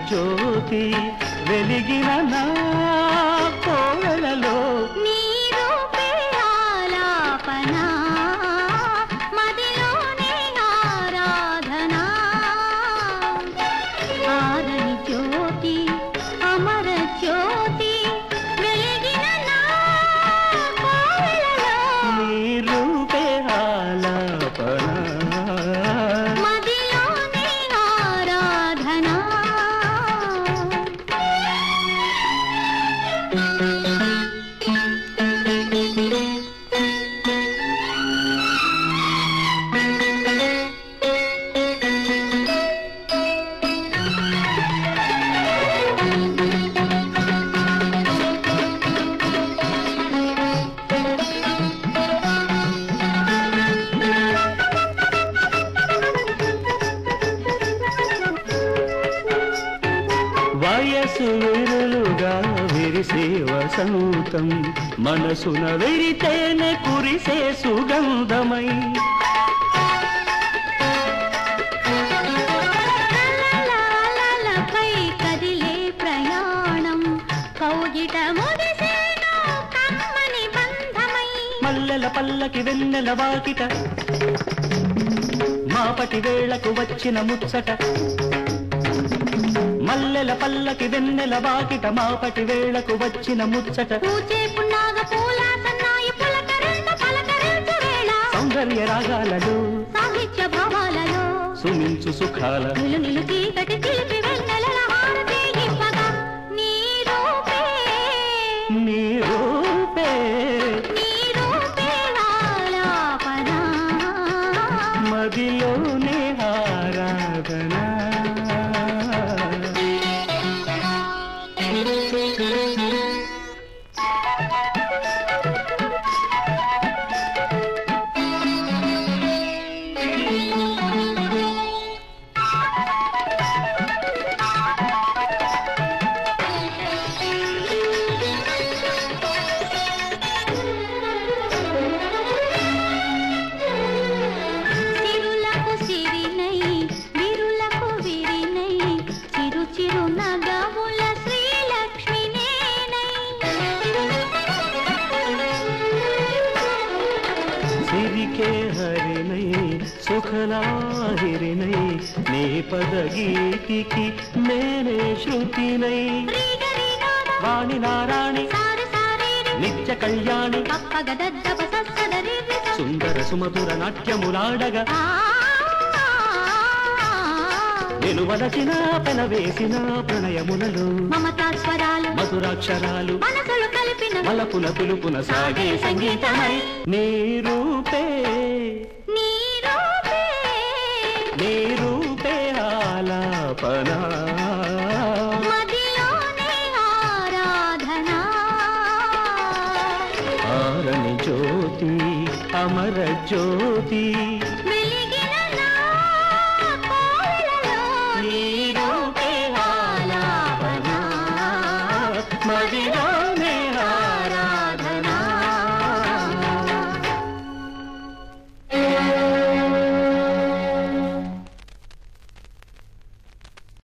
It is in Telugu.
జ్యోతి వెలిగిన నా కోవెలలో నీ రూపే ఆలాపన మదిలోనే ఆరాధన ఆరని జ్యోతి అమర జ్యోతి వెలిగిన నా కోవెలలో నీ రూపే ఆలాపన మదిలోనే ఆరాధన వయసు విరులుగా విరిసే వసంతం మనసున విరితేనే కురిసే సుగంధమై లలలలలపై కదిలే ప్రయాణం కౌగిట మురిసేను కమ్మని బంధమై మల్లెల పల్లకి వెన్నెల వాకిట మాపటి వేళకు వచ్చిన ముచ్చట మల్లెల పల్లకి వెన్నెల వాకిట మాపటి వేళకు వచ్చిన ముచ్చట పూచే పున్నాగ పూల సన్నాయి పులకరింత పలకరించు వేళ సౌందర్య రాగాలలో సాహిత్య భావాలలో సుమించు సుఖాల నిలు నిలు చీకటి చిలిపి వెన్నెలల హారతి ఇవ్వగా నీ రూపే నీ రూపే నీ రూపే ఆలాపన మదిలోనే ఆరాధన సిరులకు సిరినై విరులకు విరినై చిరు చిరు నగముల శ్రీలక్ష్మి నేనై సిరికే హరినై సుఖలాహిరినై నీ పద గీతికి నేనే శృతినై వాణి నారాణి సారి సారి నిత్య కళ్యాణి పప్పగదద్దప సస్సదరి సుందర సుమధుర నాట్యములాడగా నేను వదచిన పెనవేసిన ప్రణయములలో మమతా స్వరాలు మధురాక్షరాలు మనసులు కలిపిన మలపుల పులుపున సాగే సంగీతమై నీ రూపే నీ రూపే నీ రూపే ఆలాపన మదిలోనే ఆరాధన ఆరని జ్యోతి అమర జ్యోతి